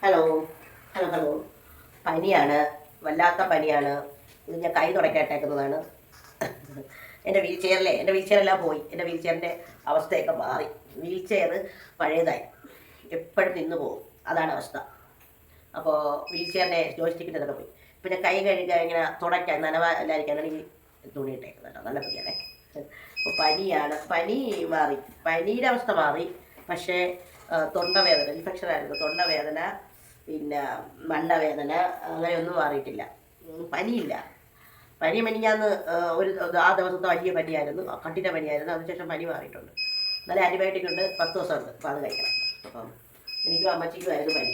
Hello hello hello. പനിയാണ്, വല്ലാത്ത പനിയാണ്. ഇത് ഞാൻ കൈ തുടക്കട്ടേക്കുന്നതാണ്. എൻ്റെ വീൽ ചെയറെല്ലാം പോയി. എൻ്റെ വീൽ ചെയറിൻ്റെ അവസ്ഥയൊക്കെ മാറി. വീൽ ചെയർ പഴയതായി, എപ്പോഴും നിന്ന് പോകും, അതാണ് അവസ്ഥ. അപ്പോൾ വീൽ ചെയറിൻ്റെ ജോയിസ്റ്റിക്കിൻ്റെ ഇതൊക്കെ പോയി. ഇപ്പം ഞാൻ കൈ കഴുകാൻ ഇങ്ങനെ തുടയ്ക്കാൻ നനവല്ലായിരിക്കാനാണ് ഈ തുണി ഇട്ടേക്കുന്നത് കേട്ടോ. നല്ല പനിയാണേ. അപ്പോൾ പനിയാണ്, പനി മാറി, പനിയുടെ അവസ്ഥ മാറി. പക്ഷേ തൊണ്ടവേദന, ഇൻഫെക്ഷനായിരുന്നു. തൊണ്ടവേദന, പിന്നെ മണ്ടവേദന, അങ്ങനെയൊന്നും മാറിയിട്ടില്ല. പനിയില്ല. പനി മെനിഞ്ഞാന്ന് ആ ദിവസത്തെ വലിയ പനിയായിരുന്നു, കഠിന പനിയായിരുന്നു. അതിനുശേഷം പനി മാറിയിട്ടുണ്ട്. നല്ല ആൻറ്റിബയോട്ടിക് ഉണ്ട്, 10 ദിവസമുണ്ട്. അപ്പോൾ അത് കഴിക്കണം. അപ്പം എനിക്കും അമ്മച്ചിക്കും ആയിരുന്നു പനി.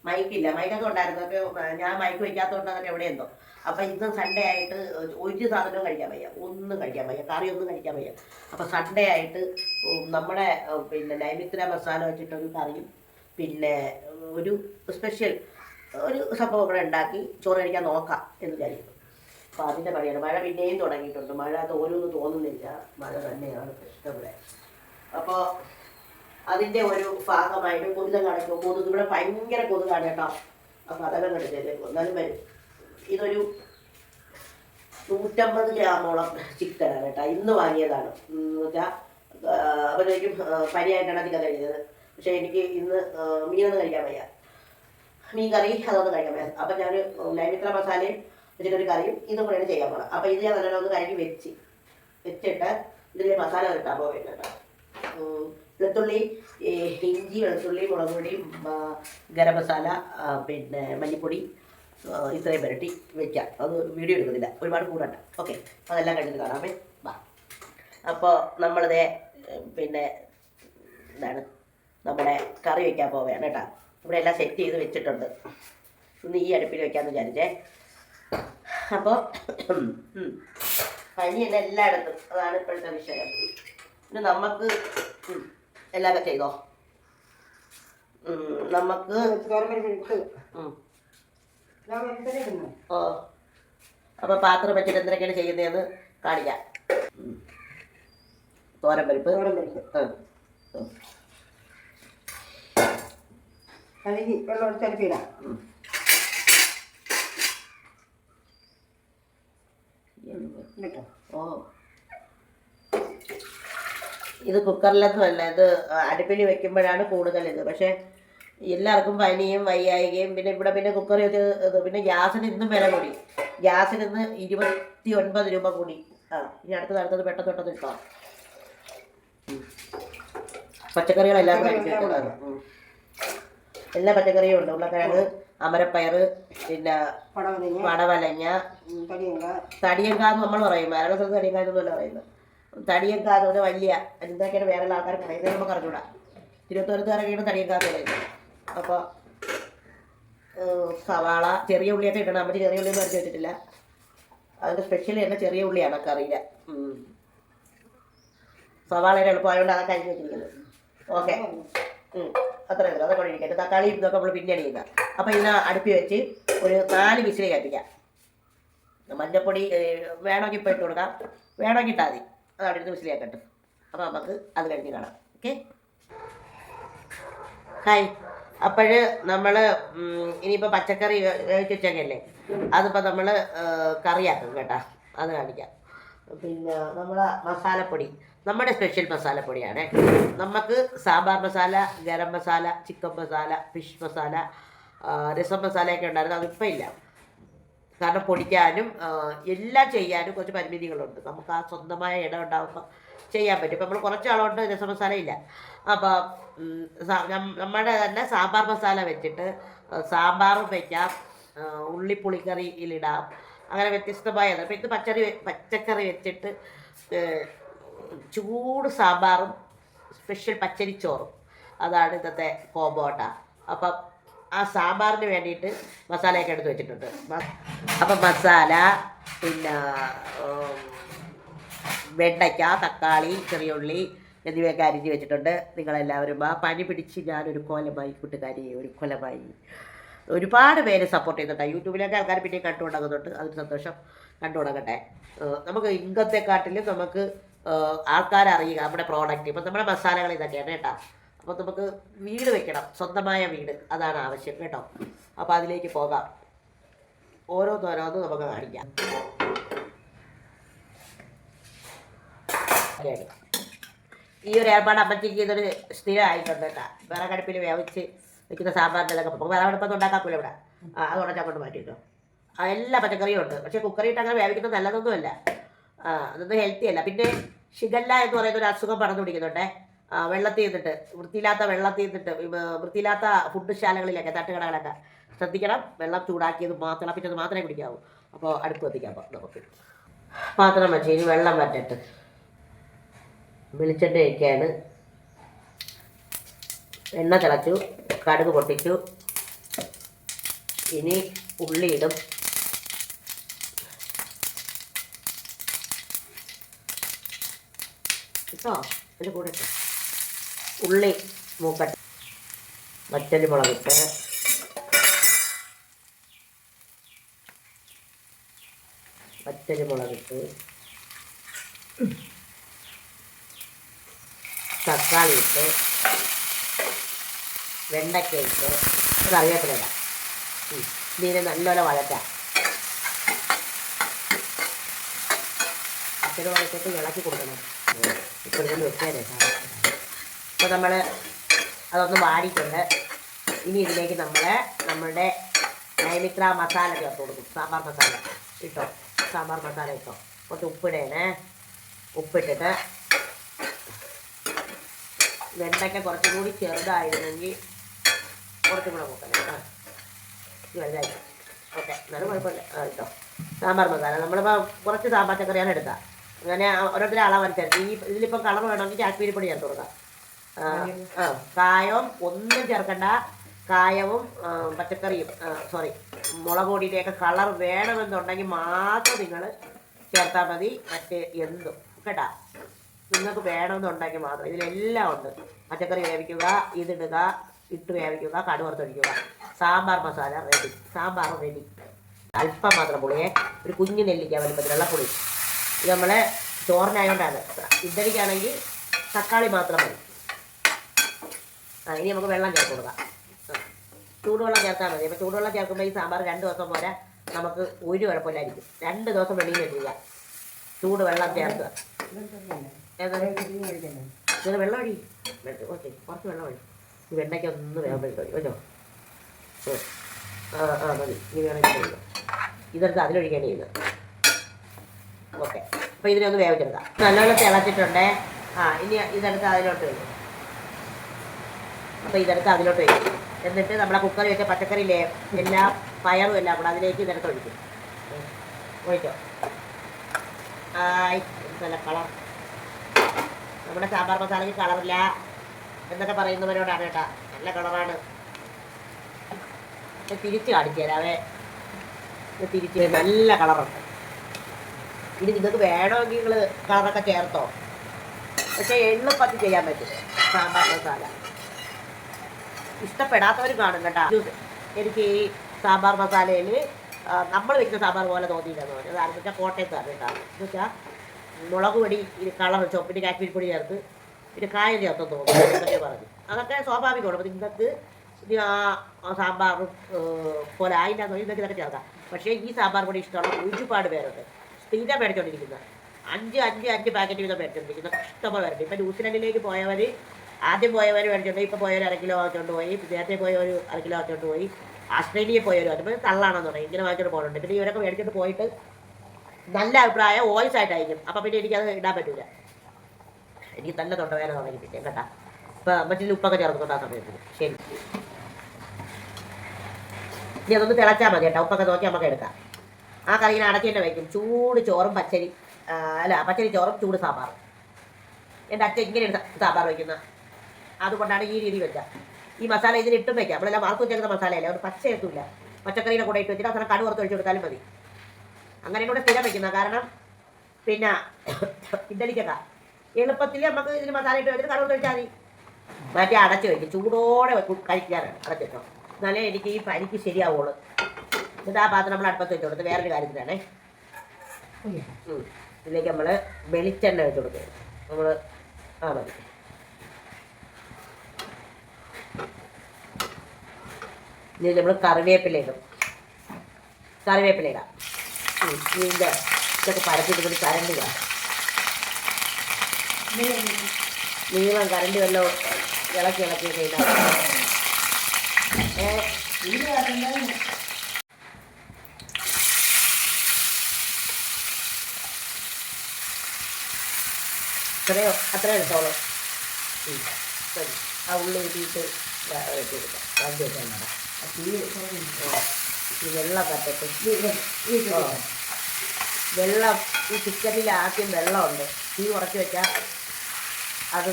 മൈക്കില്ല, മൈക്കൊക്കെ ഉണ്ടായിരുന്നു. അപ്പോൾ ഞാൻ മൈക്ക് വയ്ക്കാത്തതുകൊണ്ട് അതൊക്കെ എവിടെയെന്തോ. അപ്പം ഇന്ന് സൺഡേ ആയിട്ട് ഒരു സാധനവും കഴിക്കാൻ വയ്യ, ഒന്നും കഴിക്കാൻ വയ്യ, കറിയൊന്നും കഴിക്കാൻ വയ്യ. അപ്പോൾ സൺഡേ ആയിട്ട് നമ്മുടെ പിന്നെ നൈമിത്ര മസാല വെച്ചിട്ടൊരു കറിയും പിന്നെ ഒരു സ്പെഷ്യൽ ഒരു സംഭവം ഇവിടെ ഉണ്ടാക്കി ചോറ് കഴിക്കാൻ നോക്കാം എന്ന് വിചാരിക്കുന്നു. അപ്പോൾ അതിൻ്റെ പണിയാണ്. മഴ പിന്നെയും തുടങ്ങിയിട്ടുണ്ട്. മഴ തോന്നുന്നു തോന്നുന്നില്ല, മഴ തന്നെയാണ് പ്രശ്നം ഇവിടെ. അപ്പോൾ അതിൻ്റെ ഒരു ഭാഗമായിട്ട് കൊതുക് കൊതുക് ഇവിടെ ഭയങ്കര കൊതുകാണ് കേട്ടോ. അപ്പോൾ അതെല്ലാം കണ്ടിട്ടേക്കും, എന്നാലും വരും. ഇതൊരു 150 ഗ്രാമോളം ചിക്കനാണ് കേട്ടോ. ഇന്ന് വാങ്ങിയതാണ്. എന്ന് വെച്ചാൽ അപ്പോഴേക്കും പനിയായിട്ടാണ് അധികം കഴിച്ചത്. പക്ഷേ എനിക്ക് ഇന്ന് മീനൊന്നും കഴിക്കാൻ വയ്യ, മീൻ കറി അതൊന്നും കഴിക്കാൻ വയ്യ. അപ്പം ഞാൻ നൈമിത്ര മസാലയും വെച്ചിട്ടൊരു കറിയും ഇതും കൂടെയാണ് ചെയ്യാൻ പോകണം. അപ്പോൾ ഇത് ഞാൻ നല്ലോണം ഒന്ന് കഴുകി വെച്ചിട്ട് ഇതിൽ മസാല കിട്ടാൻ പോകും കേട്ടോ. വെളുത്തുള്ളി, ഇഞ്ചി, വെളുത്തുള്ളി, മുളക് പൊടി, ഗരം മസാല, പിന്നെ മല്ലിപ്പൊടി, ഇത്രയും പുരട്ടി വെക്കാം. അത് വീഡിയോ എടുക്കുന്നില്ല, ഒരുപാട് കൂടണ്ട. ഓക്കെ, അതെല്ലാം കഴിഞ്ഞിട്ട് കാണാമേ. വാ. അപ്പോൾ നമ്മളിതേ പിന്നെ എന്താണ് നമ്മുടെ കറി വയ്ക്കാൻ പോവുകയാണ് കേട്ടോ. ഇവിടെ എല്ലാം സെറ്റ് ചെയ്ത് വെച്ചിട്ടുണ്ട്. ഇന്ന് ഈ അടുപ്പിൽ വെക്കാമെന്ന് വിചാരിച്ചേ. അപ്പോൾ പനിയല്ല എല്ലായിടത്തും, അതാണ് ഇപ്പോഴത്തെ വിഷയം. പിന്നെ നമുക്ക് എല്ലാവരും ചെയ്തോ. നമുക്ക് അപ്പോൾ പാത്രം വെച്ചിട്ട് എന്തൊക്കെയാണ് ചെയ്യുന്നതെന്ന് കാണിക്കാം. തോരൻ പരിപ്പ് ഇത് കുക്കറിലൊന്നും അല്ല, ഇത് അടുപ്പിൽ വെക്കുമ്പോഴാണ് കൂടുതൽ ഇത്. പക്ഷേ എല്ലാവർക്കും പനിയും വയ്യായികയും പിന്നെ ഇവിടെ പിന്നെ കുക്കറി വെച്ച് ഇത് പിന്നെ ഗ്യാസിന് ഇന്നും വില കൂടി. ഗ്യാസിന് ഇന്ന് 29 രൂപ കൂടി. ഇനി അടുത്തത് പെട്ടെന്ന് കിട്ടാം. പച്ചക്കറികളെല്ലാം കഴിച്ചിട്ടുള്ളത്, എല്ലാ പച്ചക്കറിയും ഉണ്ട്. ഉരുളക്കിഴങ്ങ്, അമരപ്പയർ, പിന്നെ പടവലങ്ങ, തടിയങ്കാന്ന് നമ്മൾ പറയും. വേറെ സ്ഥലത്ത് തടിയങ്കാന്നല്ല പറയുന്നത്. തടിയങ്കാന്ന് പറഞ്ഞാൽ വലിയ എന്തൊക്കെയാണ് വേറെ ആൾക്കാർ പറയുന്നത് നമുക്ക് അറിഞ്ഞൂടാ. തിരുവനന്തപുരത്തുകാരൊക്കെയാണ് തടിയങ്കാന്ന് പറയുന്നത്. അപ്പോൾ സവാള, ചെറിയ ഉള്ളിയൊക്കെ ഇടണം. നമ്മൾ ചെറിയ ഉള്ളിയൊന്നും അരച്ച് വെച്ചിട്ടില്ല. അതിൻ്റെ സ്പെഷ്യൽ തന്നെ ചെറിയ ഉള്ളിയാണ്, അറിയില്ല. സവാളയുടെ എളുപ്പമായതുകൊണ്ട് അതൊക്കെ അരിഞ്ഞ് വെച്ചിരിക്കുന്നത്. ഓക്കെ, അത്രയും അതൊക്കെ ഒഴിക്കട്ടെ. തക്കാളി ഇതൊക്കെ നമ്മൾ പിന്നെ അടിയുക. അപ്പോൾ ഇതിനെ അടുപ്പി വെച്ച് ഒരു 4 വിസിൽ കത്തിക്കാം. മഞ്ഞൾപ്പൊടി വേണമെങ്കിൽ ഇപ്പോൾ ഇട്ട് കൊടുക്കാം, വേണമെങ്കിൽ ഇട്ടാൽ മതി. അത് അവിടെ ഇരുന്ന് വിസിൽ കേൾക്കട്ടെ. അപ്പോൾ നമുക്ക് അത് കഴിഞ്ഞ് കാണാം. Okay, hi. അപ്പോൾ നമ്മൾ ഇനിയിപ്പോൾ പച്ചക്കറി വെച്ചല്ലേ, അതിപ്പോൾ നമ്മൾ കറിയാക്കും കേട്ടോ. അത് കാണിക്കാം. പിന്നെ നമ്മളെ മസാലപ്പൊടി, നമ്മുടെ സ്പെഷ്യൽ മസാലപ്പൊടിയാണ്. നമുക്ക് സാമ്പാർ മസാല, ഗരം മസാല, ചിക്കൻ മസാല, ഫിഷ് മസാല, രസം മസാലയൊക്കെ ഉണ്ടായിരുന്നു. അതിപ്പോൾ ഇല്ല, കാരണം പൊടിക്കാനും എല്ലാം ചെയ്യാനും കുറച്ച് പരിമിതികളുണ്ട്. നമുക്ക് ആ സ്വന്തമായ ഇടം ഉണ്ടാകുമ്പോൾ ചെയ്യാൻ പറ്റും. ഇപ്പം നമ്മൾ കുറച്ചാളുകൊണ്ട് രസം മസാല ഇല്ല. അപ്പോൾ നമ്മുടെ തന്നെ സാമ്പാർ മസാല വെച്ചിട്ട് സാമ്പാറും വയ്ക്കാം, ഉള്ളിപ്പുളിക്കറിയിലിടാം, അങ്ങനെ വ്യത്യസ്തമായത്. അപ്പോൾ ഇത് പച്ചക്കറി വെച്ചിട്ട് ചൂട് സാമ്പാറും സ്പെഷ്യൽ പച്ചരിച്ചോറും, അതാണ് ഇന്നത്തെ കോമ്പോട്ട. അപ്പം ആ സാമ്പാറിന് വേണ്ടിയിട്ട് മസാലയൊക്കെ എടുത്ത് വെച്ചിട്ടുണ്ട്. അപ്പം മസാല, പിന്നെ വെണ്ടയ്ക്ക, തക്കാളി, ചെറിയുള്ളി എന്നിവയൊക്കെ അരിഞ്ഞ് വെച്ചിട്ടുണ്ട്. നിങ്ങളെല്ലാവരും പനി പിടിച്ച് ഞാനൊരു കൊലമായി, കൂട്ടുകാരി ഒരു കൊലമായി. ഒരുപാട് പേര് സപ്പോർട്ട് ചെയ്യുന്നുണ്ട്. യൂട്യൂബിലൊക്കെ ആൾക്കാർ പിന്നെയും കണ്ടു തുടങ്ങുന്നുണ്ട്. അതിന് സന്തോഷം, കണ്ടു തുടങ്ങട്ടെ. നമുക്ക് ഇൻകത്തെക്കാട്ടിലും നമുക്ക് ആൾക്കാരറിയുക നമ്മുടെ പ്രോഡക്റ്റ്. ഇപ്പം നമ്മുടെ മസാലകൾ ഇതൊക്കെയാണ് കേട്ടോ. അപ്പോൾ നമുക്ക് വീട് വെക്കണം, സ്വന്തമായ വീട്, അതാണ് ആവശ്യം കേട്ടോ. അപ്പോൾ അതിലേക്ക് പോകാം. ഓരോന്നോരോന്ന് നമുക്ക് കാണിക്കാം. ഈ ഒരു ഏർപ്പാട് അമ്മച്ചിക്ക് ഇതൊരു സ്ഥിരമായിട്ടുണ്ട് കേട്ടോ. വിറകടുപ്പിൽ വേവിച്ച് വെക്കുന്ന സാമ്പാറിൻ്റെ നമുക്ക് വിറകടുപ്പൊന്നും ഉണ്ടാക്കാക്കില്ല ഇവിടെ. അത് ഉടച്ചങ്ങോട്ട് മാറ്റിട്ടോ. എല്ലാ പച്ചക്കറിയും ഉണ്ട്. പക്ഷേ കുക്കറിയിട്ട് അങ്ങനെ വേവിക്കുന്നത് നല്ലതൊന്നുമല്ല, അതൊന്നും ഹെൽത്തി അല്ല. പിന്നെ ഷിഗല്ല എന്ന് പറയുന്ന ഒരു അസുഖം പടർന്നു പിടിക്കുന്നുണ്ടേ. വെള്ളത്തിൽ നിന്നിട്ട് വൃത്തിയില്ലാത്ത വൃത്തിയില്ലാത്ത ഫുഡ് ശാലകളിലൊക്കെ തട്ടുകടകളൊക്കെ ശ്രദ്ധിക്കണം. വെള്ളം ചൂടാക്കിയത് മാത്രം തിളപ്പിച്ചത് മാത്രമേ കുടിക്കാവൂ. അപ്പോൾ അടുപ്പ് കത്തിക്കാം. നമുക്ക് പാത്രം വെച്ച് ഇനി വെള്ളം വറ്റിട്ട് വെളിച്ചെണ്ണ ഒഴിക്കുകയാണ്. എണ്ണ തിളച്ചു, കടുക് പൊട്ടിച്ചു. ഇനി ഉള്ളി ഇടും. കേട്ടോ, അതിൻ്റെ കൂടെ ഇട്ടോ. ഉള്ളി മൂക്കട്ടെ. വറ്റല് മുളകിട്ട് തക്കാളി ഇട്ട് വെണ്ടയ്ക്ക ഇട്ട് കറിവേപ്പില ഇടാം. ഇതിനെ നല്ലപോലെ വഴറ്റാം. അച്ഛന് വഴറ്റിട്ട് ഇളക്കി കൊടുക്കണം. ഇപ്പോൾ ഇതൊന്ന് വെച്ചേരെ. അപ്പോൾ നമ്മൾ അതൊന്ന് വാടിയിട്ടുണ്ട്. ഇനി ഇതിലേക്ക് നമ്മളുടെ നൈമിത്ര മസാല ചേർത്ത് കൊടുക്കും. സാമ്പാർ മസാല ഇട്ടോ. സാമ്പാർ മസാല ഇട്ടോ. കുറച്ച് ഉപ്പിടേണേ. ഉപ്പിട്ടിട്ട് വെണ്ടയ്ക്ക കുറച്ചും കൂടി ചെറുതായിരുന്നെങ്കിൽ കുറച്ചും കൂടെ നോക്കണം. ഇത് വലുതായി. ഓക്കെ, എന്നാലും കുഴപ്പമില്ല. കേട്ടോ, സാമ്പാർ മസാല നമ്മളിപ്പോൾ കുറച്ച് സാമ്പാർ ചക്കറിയാണ് എടുക്കുക. അങ്ങനെ ഓരോരുത്തരും അളവനുസരിച്ച് ഇതിലിപ്പം കളർ വേണമെങ്കിൽ കാശ്മീരി പൊടി ചേർത്ത് കൊടുക്കാം. കായവും ഒന്നും ചേർക്കണ്ട. കായവും പച്ചക്കറിയും മുളക് പൊടിയുടെയൊക്കെ കളർ വേണമെന്നുണ്ടെങ്കിൽ മാത്രം നിങ്ങൾ ചേർത്താൽ മതി. മറ്റേ എന്തും കേട്ടാ, നിങ്ങൾക്ക് വേണമെന്നുണ്ടെങ്കിൽ മാത്രം. ഇതിലെല്ലാം ഉണ്ട്. പച്ചക്കറി വേവിക്കുക, ഇതിടുക, ഇട്ട് വേവിക്കുക, കടുക് വറുത്തൊഴിക്കുക. സാമ്പാർ മസാല റെഡി. സാമ്പാർ റെഡി. അല്പം മാത്രം പുളിയെ, ഒരു കുഞ്ഞു നെല്ലിക്ക വലുപ്പത്തിലുള്ള പുളി. ഇത് നമ്മളെ ചോറിനായതുകൊണ്ടാണ്. ഇഡ്ഡലിക്കാണെങ്കിൽ തക്കാളി മാത്രം മതി. ഇനി നമുക്ക് വെള്ളം ചേർത്ത് കൊടുക്കാം. ചൂടുവെള്ളം ചേർത്താൽ മതി. അപ്പോൾ ചൂടുവെള്ളം ചേർക്കുമ്പോൾ ഈ സാമ്പാർ 2 ദിവസം പോരാ, നമുക്ക് ഒരു കുഴപ്പമില്ലായിരിക്കും. 2 ദിവസം വെളിയിൽ വെക്കുക. ചൂടുവെള്ളം ചേർക്കുക. ഇതിന് വെള്ളം ഒഴി. ഓക്കെ, കുറച്ച് വെള്ളം ഒഴി. ഈ വെണ്ടയ്ക്ക് ഒന്ന് വേകുമ്പോഴേക്കും കേട്ടോ. മതി. ഇനി വേണമെങ്കിൽ ഇതെടുത്ത് അതിലൊഴിക്കുകയാണ് ചെയ്യുന്നത്. ഓക്കെ, അപ്പോൾ ഇതിനെ ഒന്ന് വേവിച്ചെടുക്കാം. നല്ലവണ്ണം തിളച്ചിട്ടുണ്ടേ. ഇനി ഇതെടുത്ത് അതിലോട്ട് വരും. അപ്പോൾ ഇതെടുത്ത് അതിലോട്ട് വരും. എന്നിട്ട് നമ്മളെ കുക്കറിൽ വെച്ച പച്ചക്കറിയിലെ എല്ലാം പയറും എല്ലാം കൂടെ അതിലേക്ക് ഇതെടുത്ത് ഒഴിക്കും. ഒഴിച്ചോ. നല്ല കളർ. നമ്മുടെ സാമ്പാർ മസാലയ്ക്ക് കളറില്ല എന്നൊക്കെ പറയുന്നവരോടാണ് കേട്ടാ. നല്ല കളറാണ്. തിരിച്ച് കാണിച്ചു തരാവേ. തിരിച്ച് നല്ല കളറുണ്ട്. ഇനി നിങ്ങൾക്ക് വേണമെങ്കിൽ നിങ്ങൾ കളറൊക്കെ ചേർത്തോ. പക്ഷേ എളുപ്പത്തിൽ ചെയ്യാൻ പറ്റും സാമ്പാർ മസാല. ഇഷ്ടപ്പെടാത്തവരും കാണും കേട്ടോ. എനിക്ക് ഈ സാമ്പാർ മസാലയിൽ നമ്മൾ വെക്കുന്ന സാമ്പാർ പോലെ തോന്നിയില്ലെന്ന് പറഞ്ഞു. അതാണെന്ന് വെച്ചാൽ കോട്ടയത്താണ് കേട്ടോ. എന്ന് വെച്ചാൽ മുളക് പൊടി, ഇത് കളർ ചുവപ്പിൻ്റെ കാശ്മീരി പൊടി ചേർത്ത് പിന്നെ കായം ചേർത്തെന്ന് തോന്നുന്നു എന്നൊക്കെ പറഞ്ഞു. അതൊക്കെ സ്വാഭാവികമാണ്. അപ്പോൾ നിങ്ങൾക്ക് ഇത് ആ സാമ്പാർ പോലെ ആയില്ലാന്ന് ഇതൊക്കെ ഇതൊക്കെ ചേർക്കാം. പക്ഷേ ഈ സാമ്പാർ പൊടി ഇഷ്ടമുള്ള ഒരുപാട് പേരുണ്ട്. സ്ഥിരം മേടിച്ചുകൊണ്ടിരിക്കുന്നത് 5 പാക്കറ്റ് വീതം മേടിച്ചുകൊണ്ടിരിക്കുന്ന ഇഷ്ടംപോലെ പേരുണ്ട്. ഇപ്പം ന്യൂസിലൻഡിലേക്ക് ആദ്യം പോയവർ മേടിച്ചോണ്ട് ഇപ്പോൾ പോയവർ 1 കിലോ വാങ്ങിച്ചോണ്ട് പോയി. നേരത്തെ പോയവർ 1 കിലോ വാങ്ങിച്ചോണ്ട് പോയി. ആസ്ട്രേലിയയിൽ പോയവർ അതുമ്പോൾ തള്ളാണെന്ന് പറയും. ഇങ്ങനെ വാങ്ങിച്ചോണ്ട് പോകുന്നുണ്ട്. പിന്നെ ഇവരൊക്കെ മേടിച്ചോണ്ട് പോയിട്ട് നല്ല അഭിപ്രായം വോയിസ് ആയിട്ടായിരിക്കും. അപ്പം പിന്നെ എനിക്കത് ഇടാൻ പറ്റില്ല. എനിക്ക് നല്ല തൊണ്ടവേദന തുടങ്ങിയിട്ട് കേട്ടാ. ഇപ്പം മറ്റേ ഉപ്പൊക്കെ ചേർത്തുകൊണ്ട് ആ സമയത്ത്. ശരി, ഇനി അതൊന്ന് തിളച്ചാൽ മതി കേട്ടോ. ഉപ്പൊക്കെ നോക്കി നമുക്ക് എടുക്കാം. ആ കറിയിനെ അടച്ചു തന്നെ വയ്ക്കും. ചൂട് ചോറും പച്ചരി ചോറും ചൂട് സാമ്പാറും. എൻ്റെ അച്ഛൻ ഇങ്ങനെയാണ് സാമ്പാർ വയ്ക്കുന്നത്. അതുകൊണ്ടാണ് ഈ രീതി വെച്ചാൽ. ഈ മസാല ഇതിലിട്ടും വയ്ക്കാം. നമ്മളെല്ലാം വറുത്ത് വെച്ചേക്കുന്ന മസാലയല്ല, ഒരു പച്ച എത്തൂല. പച്ചക്കറിയുടെ കൂടെ ഇട്ട് വെച്ചിട്ട് അവസാനം കടുക് വറുത്ത് ഒഴിച്ചു കൊടുത്താലും മതി. അങ്ങനെ കൂടെ സ്ഥിരം വയ്ക്കുന്ന കാരണം പിന്നെ ഇഡ്ഡലിക്കൊക്കെ എളുപ്പത്തിൽ നമുക്ക് ഇതിന് മസാല ഇട്ട് വെച്ചിട്ട് കടുക് വറുത്ത് ഒഴിച്ചാൽ മതി. മറ്റേ അടച്ച് വയ്ക്കും. ചൂടോടെ കഴിക്കാനാണ് അടച്ചിട്ടോ. എന്നാലേ എനിക്ക് ഈ പനിക്ക് ശരിയാവുള്ളൂ. എന്നിട്ട് ആ പാത്രം നമ്മൾ അടുപ്പത്ത് വെച്ച് കൊടുത്ത് വേറൊരു കാര്യത്തിലാണേ. ഇതിലേക്ക് നമ്മൾ വെളിച്ചെണ്ണ വെച്ച് കൊടുക്കുക. നമ്മൾ മതി. ഇനി നമ്മൾ കറിവേപ്പില ഇടും. കറിവേപ്പില ഇടാം. ഇതിൻ്റെ ഇതൊക്കെ പരത്തിട്ട് കരണ്ടി കാണും. നീളം കരണ്ടി വല്ലതും ഇളക്കിയൊക്കെ ഇടാം. അത്രയും എടുത്തോളൂ. ആ ഉള്ളി ഇട്ടിട്ട് കൊടുക്കാം. ആദ്യം ഈ വെള്ളം കത്തട്ട് വെള്ളം ഈ ചിക്കനിൽ ആദ്യം വെള്ളമുണ്ട്. തീ കുറച്ച് വെച്ചാൽ അത്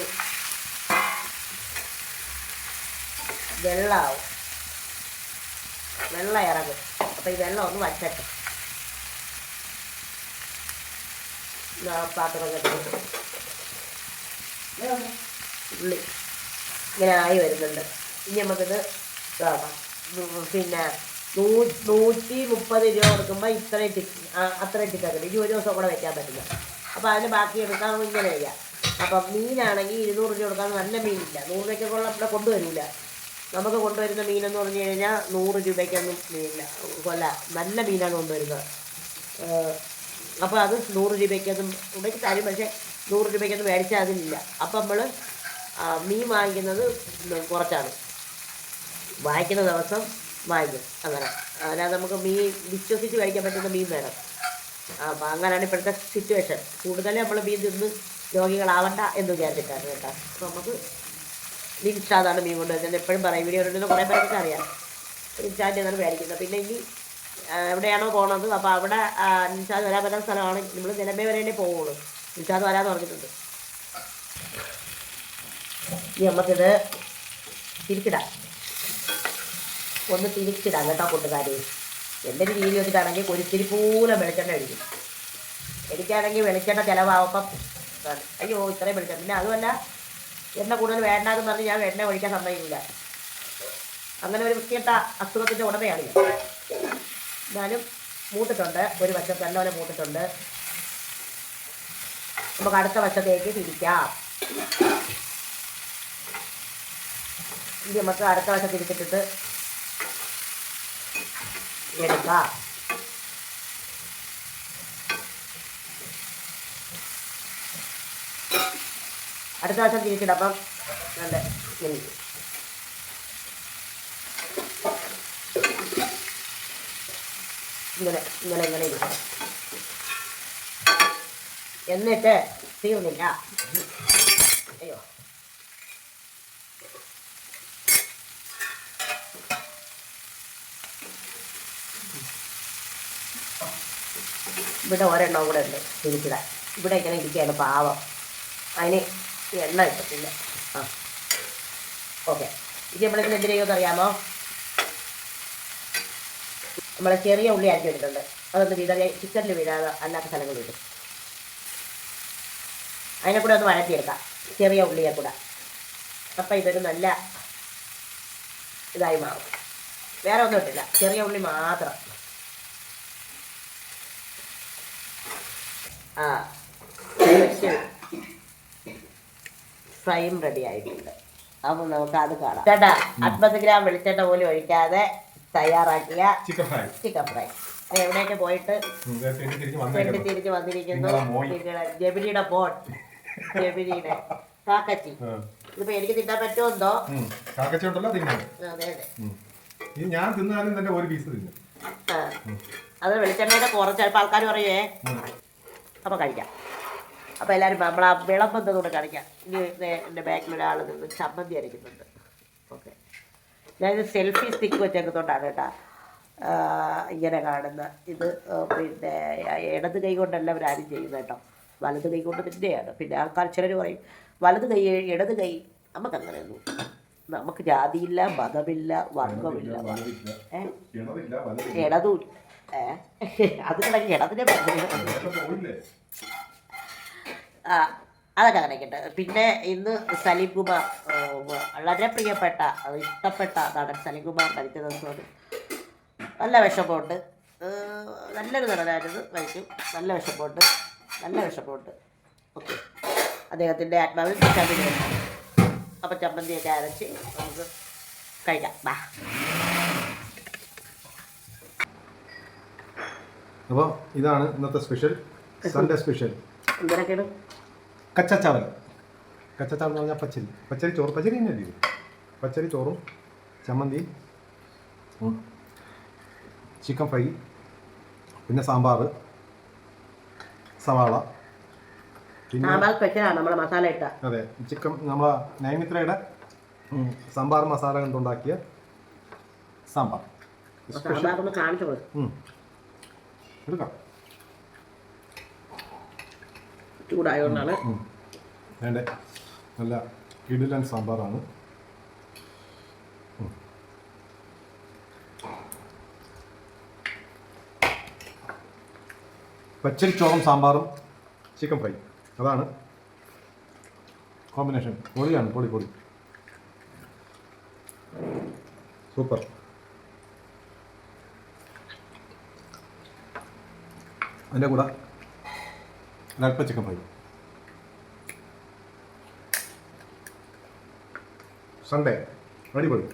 വെള്ളമാവും, വെള്ളം ഇറങ്ങും. അപ്പം ഈ വെള്ളം ഒന്ന് വച്ചട്ടെ. പാത്രം കെട്ടി ഉള്ളി ഇങ്ങനെ ആയി വരുന്നുണ്ട്. ഇനി നമുക്കിത് പിന്നെ 130 രൂപ കൊടുക്കുമ്പോൾ അത്രയും ചിക്കൻ കിട്ടും. ഇനി ഒരു ദിവസം കൂടെ വെക്കാൻ പറ്റില്ല. അപ്പോൾ അതിന് ബാക്കി എടുക്കാൻ ഇങ്ങനെ വയ്ക്കാം. അപ്പം മീനാണെങ്കിൽ 200 രൂപ കൊടുക്കാൻ നല്ല മീനില്ല. 100 രൂപയ്ക്കൊക്കെ ഇവിടെ കൊണ്ടുവരില്ല. നമുക്ക് കൊണ്ടുവരുന്ന മീനെന്ന് പറഞ്ഞു കഴിഞ്ഞാൽ 100 രൂപയ്ക്കൊന്നും മീനില്ല. കൊല്ല നല്ല മീനാണ് കൊണ്ടുവരുന്നത്. അപ്പോൾ അത് 100 രൂപയ്ക്കൊന്നും ഉണ്ടെങ്കിൽ തരും. പക്ഷേ 100 രൂപയ്ക്കൊന്നും മേടിച്ചാൽ അതിലില്ല. അപ്പം നമ്മൾ മീൻ വാങ്ങിക്കുന്നത് കുറച്ചാണ്. വാങ്ങിക്കുന്ന ദിവസം വാങ്ങിക്കും. അങ്ങനെ അല്ലാതെ നമുക്ക് മീൻ വിശ്വസിച്ച് കഴിക്കാൻ പറ്റുന്ന മീൻ വേണം. അപ്പം അങ്ങനെയാണ് ഇപ്പോഴത്തെ സിറ്റുവേഷൻ. കൂടുതൽ നമ്മൾ മീൻ തിന്ന് രോഗികളാവണ്ട എന്ന് വിചാരിച്ചിട്ടാണ് കേട്ടോ. അപ്പോൾ നമുക്ക് നിൻഷാദാണ് മീൻ കൊണ്ടുവരുന്നത്. എപ്പോഴും പറയും, വീഡിയോ ഉണ്ടെന്ന് കുറേ പേർക്ക് അറിയാം. നിൻഷാദിൻ്റെ എന്നാണ് മേടിക്കുന്നത്. പിന്നെ ഇനി എവിടെയാണോ പോകണത് അപ്പോൾ അവിടെ നിൻഷാദ് വരാൻ പറ്റുന്ന സ്ഥലമാണ്. നമ്മൾ നിലമേ വരേണ്ടേ പോവുള്ളൂ. നിൻഷാദ് വരാമെന്ന് പറഞ്ഞിട്ടുണ്ട്. ഇനി നമുക്കിത് തിരിച്ചിടാം. ഒന്ന് തിരിച്ചിടാം കേട്ടോ കൂട്ടുകാരി. എൻ്റെ ഒരു രീതി വെച്ചിട്ടാണെങ്കിൽ ഒരിത്തിരി പൂലം വെളിച്ചെണ്ണ അടിക്കും. എനിക്കാണെങ്കിൽ വെളിച്ചെണ്ണ ചിലവാകുമ്പം അയ്യോ ഇത്രയും വെളിച്ചെണ്ണ. പിന്നെ അതുമല്ല എണ്ണ കൂടുതൽ വേണ്ടാന്ന് പറഞ്ഞ് ഞാൻ എണ്ണ ഒഴിക്കാൻ സമ്മതിക്കില്ല. അങ്ങനെ ഒരു വൃത്തികെട്ട അസുഖത്തിൻ്റെ ഉടമയാണ് ഞാൻ. എന്നാലും മൂത്തിട്ടുണ്ട്. ഒരു വശത്ത് നല്ലപോലെ മൂത്തിട്ടുണ്ട്. നമുക്ക് അടുത്ത വശത്തേക്ക് തിരിക്കാം. ഇനി നമുക്ക് അടുത്ത വശം തിരിച്ചിട്ടിട്ട് എടുക്കാം. അടുത്ത വശം തിരിച്ചിടാം. അപ്പം നല്ല ഇങ്ങനെ ഇരിക്കണം. എന്നിട്ട് തീർന്നില്ല. അയ്യോ ഇവിടെ ഒരെണ്ണം കൂടെ ഉണ്ട് തിരിച്ചിടാൻ. ഇവിടെ ഇങ്ങനെ ഇരിക്കുകയാണ് പാവം. അതിന് എണ്ണ ഇട്ടിട്ടില്ല. ഓക്കെ. ഇത് നമ്മളിതിന് എന്ത് ചെയ്യുമെന്ന് അറിയാമോ? നമ്മൾ ചെറിയ ഉള്ളി അരിഞ്ഞ് വെച്ചിട്ടുണ്ട്. അതൊന്ന് വീടാതെ ചിക്കനിൽ വീഴാതെ അല്ലാത്ത സ്ഥലങ്ങളിൽ ഇടും. അതിനെ കൂടെ ഒന്ന് വഴറ്റിയെടുക്കാം, ചെറിയ ഉള്ളിയെ കൂടെ. അപ്പം ഇതൊരു നല്ല ഇതായി മാറും. വേറെ ഒന്നും ഇട്ടില്ല, ചെറിയ ഉള്ളി മാത്രം. ഫ്രൈയും റെഡി ആയിട്ടുണ്ട്. അപ്പോൾ നമുക്ക് അത് കാണാം. ചേട്ടാ 50 ഗ്രാം വെളിച്ചെണ്ണ പോലും ഒഴിക്കാതെ തയ്യാറാക്കിയ ചിക്കൻ ഫ്രൈ. എവിടേക്ക് പോയിട്ട് തിരിച്ച് വന്നിരിക്കുന്നു. ജെബിനിയുടെ ബോട്ട്, ജെബിനിയുടെ കാക്കച്ചി. ഇതിപ്പോ എനിക്ക് തിന്നാൻ പറ്റുമെന്തോ. അതെ അതെ, ഞാൻ തിന്നാലും തന്നെ ഒരു പീസ് തിന്നും. അത് വെളിച്ചെണ്ണയുടെ കുറച്ച് ചിലപ്പോൾ ആൾക്കാർ പറയുവേ. അപ്പോൾ കഴിക്കാം. അപ്പോൾ എല്ലാവരും നമ്മൾ ആ വിളമ്പെന്നതുകൊണ്ട് കാണിക്കാം. ഇനി എൻ്റെ ബാക്കിലൊരാൾ നിന്ന് ചമ്മന്തി അരയ്ക്കുന്നുണ്ട്. ഓക്കെ, ഞാനിത് സെൽഫി സ്റ്റിക്ക് വെച്ചേക്കുന്നതുകൊണ്ടാണ് കേട്ടോ ഇങ്ങനെ കാണുന്ന ഇത്. പിന്നെ ഇടത് കൈ കൊണ്ടല്ല ഇവരാരും ചെയ്യുന്നത് കേട്ടോ, വലത് കൈ കൊണ്ട് തന്നെയാണ്. പിന്നെ ആൾക്കാർ ചിലർ പറയും വലത് കൈ ഇടത് കൈ. നമുക്കങ്ങനെയൊന്നും, നമുക്ക് ജാതിയില്ല, മതമില്ല, വർഗമില്ല, ഇടതും അത് കിടക്കി ഇടതിനെ അതൊക്കെ കിടക്കട്ടെ. പിന്നെ ഇന്ന് സലീം കുമാർ, വളരെ പ്രിയപ്പെട്ട ഇഷ്ടപ്പെട്ട നടൻ സലീം കുമാർ മരിച്ച ദിവസമാണ്. നല്ല വിഷമമുണ്ട്. നല്ലൊരു നടനായിരുന്നു, മരിക്കും. നല്ല വിഷമമുണ്ട്. ഓക്കെ, അദ്ദേഹത്തിൻ്റെ ആത്മാവിൽ ശാന്തി നേടണം. അപ്പം ചമ്മന്തിയൊക്കെ അരച്ച് നമുക്ക് കഴിക്കാം. ബാ. അപ്പോൾ ഇതാണ് ഇന്നത്തെ സ്പെഷ്യൽ, സൺഡേ സ്പെഷ്യൽ. എന്തിനൊക്കെയാണ്? കച്ചച്ചാവൽ. കച്ചച്ചാവൽ എന്ന് പറഞ്ഞാൽ പച്ചരി, പച്ചരി ചോറ്, പച്ചരി തന്നെയല്ലേ ഇത്? പച്ചരി ചോറും ചമ്മന്തി, ചിക്കൻ ഫ്രൈ, പിന്നെ സാമ്പാർ, സവാള, പിന്നെ സാമ്പാർ സ്പെഷ്യലാണ് നമ്മളെ മസാല ഇട്ട. അതെ, ചിക്കൻ നമ്മളെ നൈമിത്രയുടെ സാമ്പാർ മസാല കൊണ്ടുണ്ടാക്കിയ സാമ്പാർ. സാമ്പാർ ഒന്ന് കാണിച്ചു കൊടുക്കും. എടുക്കാം. ചൂടായതുകൊണ്ടാണ്. വേണ്ടേ, നല്ല കിടിലൻ സാമ്പാറാണ്. പച്ചരി ചോറും സാമ്പാറും ചിക്കൻ ഫ്രൈ, അതാണ് കോമ്പിനേഷൻ. പൊളിയാണ്, പൊളി പൊളി, സൂപ്പർ. അതിൻ്റെ കൂടെ ഒരൽപ്പ ചിക്കൻ ഫ്രൈ. സൺഡേ അടിപൊളി.